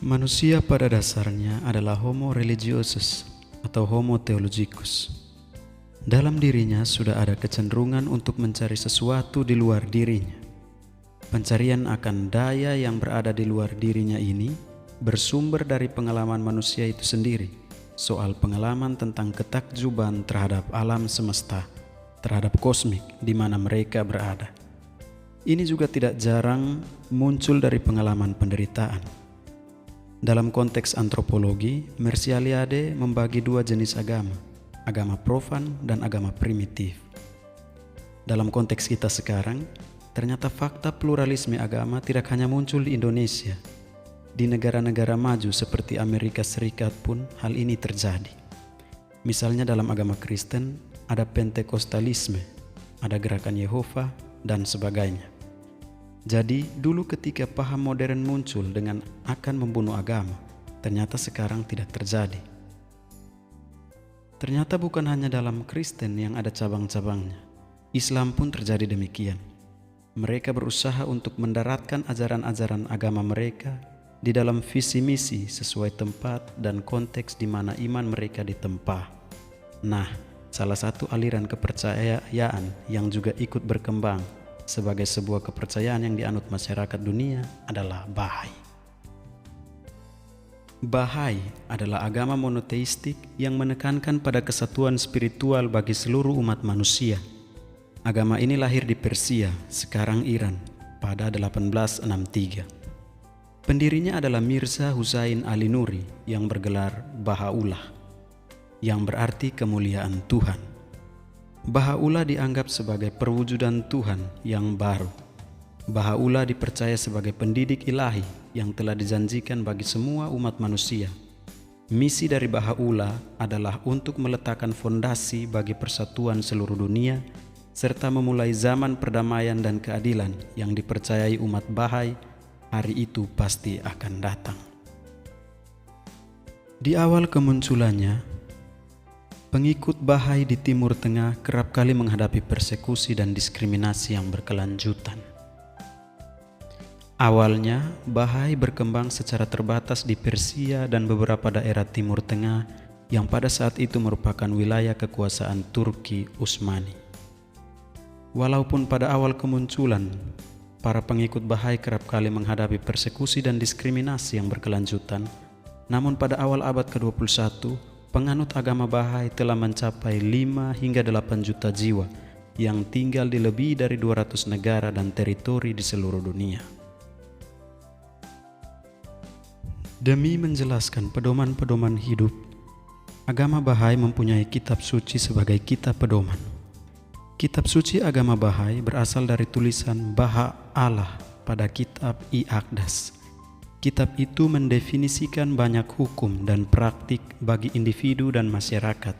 Manusia pada dasarnya adalah homo religiosus atau homo theologicus. Dalam dirinya sudah ada kecenderungan untuk mencari sesuatu di luar dirinya. Pencarian akan daya yang berada di luar dirinya ini bersumber dari pengalaman manusia itu sendiri, soal pengalaman tentang ketakjuban terhadap alam semesta, terhadap kosmik di mana mereka berada. Ini juga tidak jarang muncul dari pengalaman penderitaan. Dalam konteks antropologi, Mercialiade membagi dua jenis agama, agama profan dan agama primitif. Dalam konteks kita sekarang, ternyata fakta pluralisme agama tidak hanya muncul di Indonesia. Di negara-negara maju seperti Amerika Serikat pun hal ini terjadi. Misalnya dalam agama Kristen, ada Pentekostalisme, ada gerakan Yehova, dan sebagainya. Jadi, dulu ketika paham modern muncul dengan akan membunuh agama, ternyata sekarang tidak terjadi. Ternyata bukan hanya dalam Kristen yang ada cabang-cabangnya. Islam pun terjadi demikian. Mereka berusaha untuk mendaratkan ajaran-ajaran agama mereka di dalam visi misi sesuai tempat dan konteks di mana iman mereka ditempa. Nah, salah satu aliran kepercayaan yang juga ikut berkembang sebagai sebuah kepercayaan yang dianut masyarakat dunia adalah Bahai. Bahai adalah agama monoteistik yang menekankan pada kesatuan spiritual bagi seluruh umat manusia. Agama ini lahir di Persia, sekarang Iran, pada 1863. Pendirinya adalah Mirza Husain Ali Nuri yang bergelar Baha'u'llah, yang berarti kemuliaan Tuhan. Baha'u'llah dianggap sebagai perwujudan Tuhan yang baru. Baha'u'llah dipercaya sebagai pendidik ilahi yang telah dijanjikan bagi semua umat manusia. Misi dari Baha'u'llah adalah untuk meletakkan fondasi bagi persatuan seluruh dunia serta memulai zaman perdamaian dan keadilan yang dipercayai umat Bahai hari itu pasti akan datang. Di awal kemunculannya, pengikut Bahai di Timur Tengah kerap kali menghadapi persekusi dan diskriminasi yang berkelanjutan. Awalnya, Bahai berkembang secara terbatas di Persia dan beberapa daerah Timur Tengah yang pada saat itu merupakan wilayah kekuasaan Turki Utsmani. Walaupun pada awal kemunculan, para pengikut Bahai kerap kali menghadapi persekusi dan diskriminasi yang berkelanjutan, namun pada awal abad ke-21, penganut agama Bahai telah mencapai 5 hingga 8 juta jiwa yang tinggal di lebih dari 200 negara dan teritori di seluruh dunia. Demi menjelaskan pedoman-pedoman hidup, agama Bahai mempunyai kitab suci sebagai kitab pedoman. Kitab suci agama Bahai berasal dari tulisan Baha'u'llah pada kitab I-Aqdas. Kitab itu mendefinisikan banyak hukum dan praktik bagi individu dan masyarakat,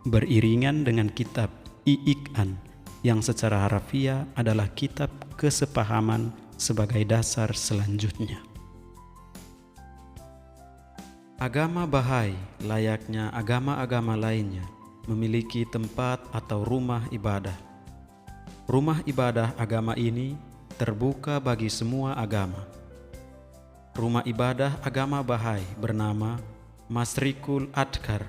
beriringan dengan kitab I-Iqan yang secara harafiah adalah kitab kesepahaman sebagai dasar selanjutnya. Agama Bahai, layaknya agama-agama lainnya, memiliki tempat atau rumah ibadah. Rumah ibadah agama ini terbuka bagi semua agama. Rumah ibadah agama Bahai bernama Masrikul Adhkar,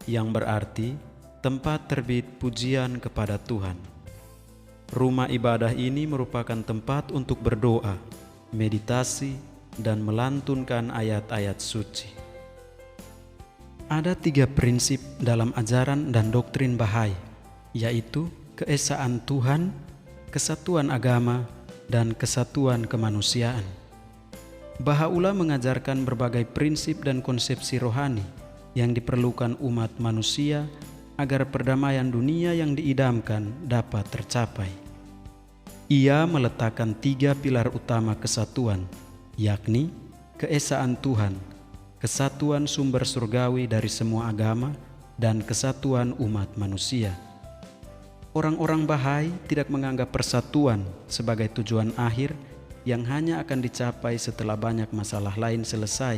yang berarti tempat terbit pujian kepada Tuhan. Rumah ibadah ini merupakan tempat untuk berdoa, meditasi, dan melantunkan ayat-ayat suci. Ada 3 prinsip dalam ajaran dan doktrin Bahai, yaitu keesaan Tuhan, kesatuan agama, dan kesatuan kemanusiaan. Baha'u'llah mengajarkan berbagai prinsip dan konsepsi rohani yang diperlukan umat manusia agar perdamaian dunia yang diidamkan dapat tercapai. Ia meletakkan 3 pilar utama kesatuan, yakni keesaan Tuhan, kesatuan sumber surgawi dari semua agama, dan kesatuan umat manusia. Orang-orang Bahai tidak menganggap persatuan sebagai tujuan akhir yang hanya akan dicapai setelah banyak masalah lain selesai.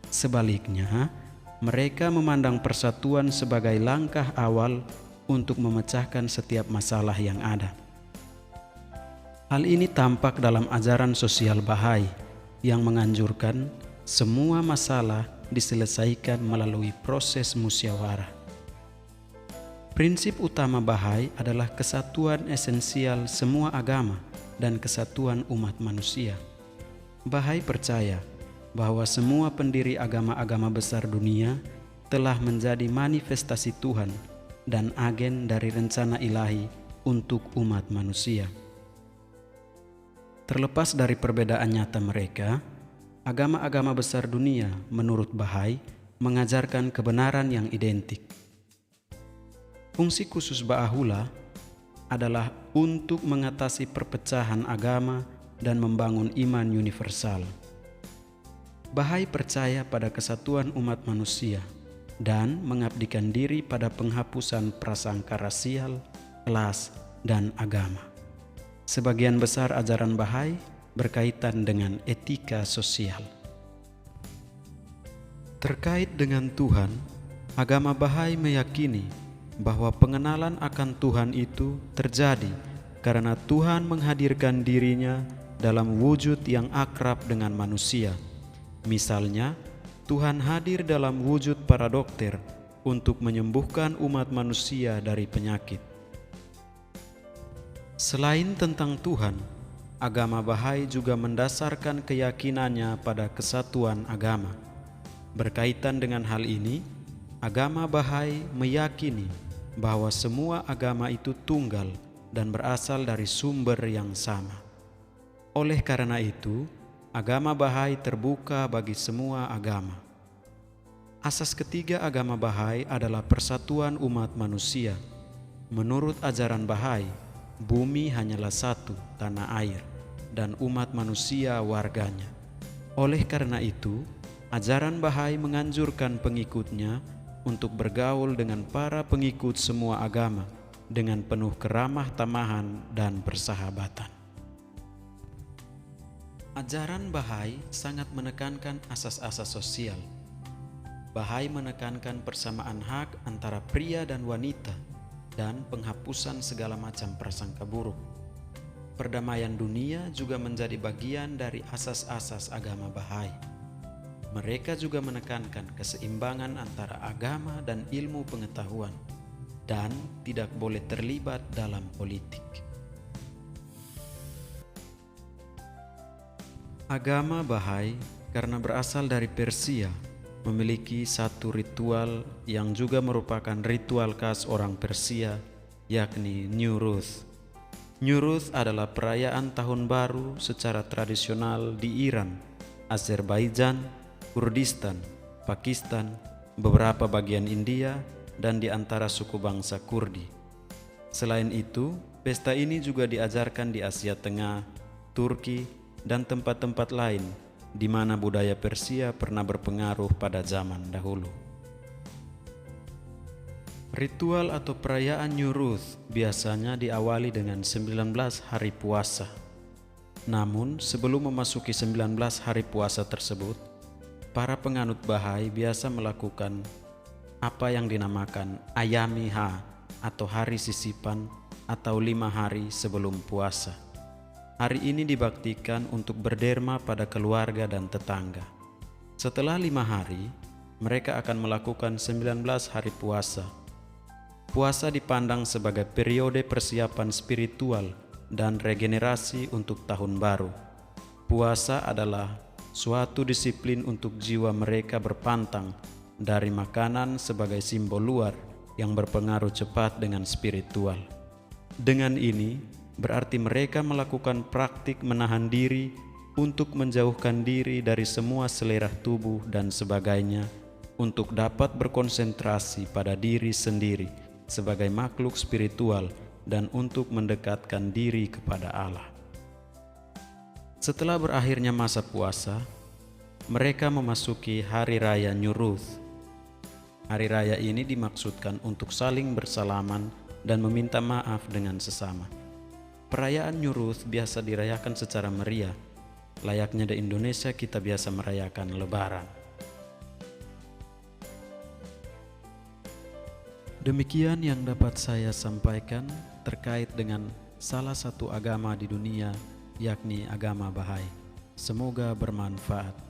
Sebaliknya, mereka memandang persatuan sebagai langkah awal untuk memecahkan setiap masalah yang ada. Hal ini tampak dalam ajaran sosial Bahai yang menganjurkan Semua masalah diselesaikan melalui proses musyawarah. Prinsip utama Bahai adalah kesatuan esensial semua agama dan kesatuan umat manusia. Bahai percaya bahwa semua pendiri agama-agama besar dunia telah menjadi manifestasi Tuhan dan agen dari rencana ilahi untuk umat manusia. Terlepas dari perbedaan nyata mereka, agama-agama besar dunia menurut Bahai mengajarkan kebenaran yang identik. Fungsi khusus Baha'u'llah adalah untuk mengatasi perpecahan agama dan membangun iman universal. Bahai percaya pada kesatuan umat manusia dan mengabdikan diri pada penghapusan prasangka rasial, kelas, dan agama. Sebagian besar ajaran Bahai berkaitan dengan etika sosial. Terkait dengan Tuhan, agama Bahai meyakini bahwa pengenalan akan Tuhan itu terjadi karena Tuhan menghadirkan dirinya dalam wujud yang akrab dengan manusia. Misalnya, Tuhan hadir dalam wujud para dokter untuk menyembuhkan umat manusia dari penyakit. Selain tentang Tuhan, agama Bahai juga mendasarkan keyakinannya pada kesatuan agama. Berkaitan dengan hal ini, agama Bahai meyakini bahwa semua agama itu tunggal dan berasal dari sumber yang sama. Oleh karena itu, agama Bahai terbuka bagi semua agama. Asas ketiga agama Bahai adalah persatuan umat manusia. Menurut ajaran Bahai, bumi hanyalah satu, tanah air, dan umat manusia warganya. Oleh karena itu, ajaran Bahai menganjurkan pengikutnya untuk bergaul dengan para pengikut semua agama dengan penuh keramah tamahan dan persahabatan. Ajaran Bahai sangat menekankan asas-asas sosial. Bahai menekankan persamaan hak antara pria dan wanita dan penghapusan segala macam prasangka buruk. Perdamaian dunia juga menjadi bagian dari asas-asas agama Bahai. Mereka juga menekankan keseimbangan antara agama dan ilmu pengetahuan dan tidak boleh terlibat dalam politik. Agama Bahai karena berasal dari Persia memiliki satu ritual yang juga merupakan ritual khas orang Persia, yakni Nowruz. Nowruz adalah perayaan tahun baru secara tradisional di Iran, Azerbaijan, Kurdistan, Pakistan, beberapa bagian India, dan di antara suku bangsa Kurdi. Selain itu, pesta ini juga diajarkan di Asia Tengah, Turki, dan tempat-tempat lain di mana budaya Persia pernah berpengaruh pada zaman dahulu. Ritual atau perayaan Nowruz biasanya diawali dengan 19 hari puasa. Namun, sebelum memasuki 19 hari puasa tersebut, para penganut Bahai biasa melakukan apa yang dinamakan Ayami Ha atau hari sisipan atau 5 hari sebelum puasa. Hari ini dibaktikan untuk berderma pada keluarga dan tetangga. Setelah 5 hari, mereka akan melakukan 19 hari puasa. Puasa dipandang sebagai periode persiapan spiritual dan regenerasi untuk tahun baru. Puasa adalah suatu disiplin untuk jiwa mereka berpantang dari makanan sebagai simbol luar yang berpengaruh cepat dengan spiritual. Dengan ini, berarti mereka melakukan praktik menahan diri untuk menjauhkan diri dari semua selera tubuh dan sebagainya untuk dapat berkonsentrasi pada diri sendiri sebagai makhluk spiritual dan untuk mendekatkan diri kepada Allah. Setelah berakhirnya masa puasa, mereka memasuki Hari Raya Nowruz. Hari raya ini dimaksudkan untuk saling bersalaman dan meminta maaf dengan sesama. Perayaan Nowruz biasa dirayakan secara meriah. Layaknya di Indonesia kita biasa merayakan Lebaran. Demikian yang dapat saya sampaikan terkait dengan salah satu agama di dunia, yakni agama Bahai. Semoga bermanfaat.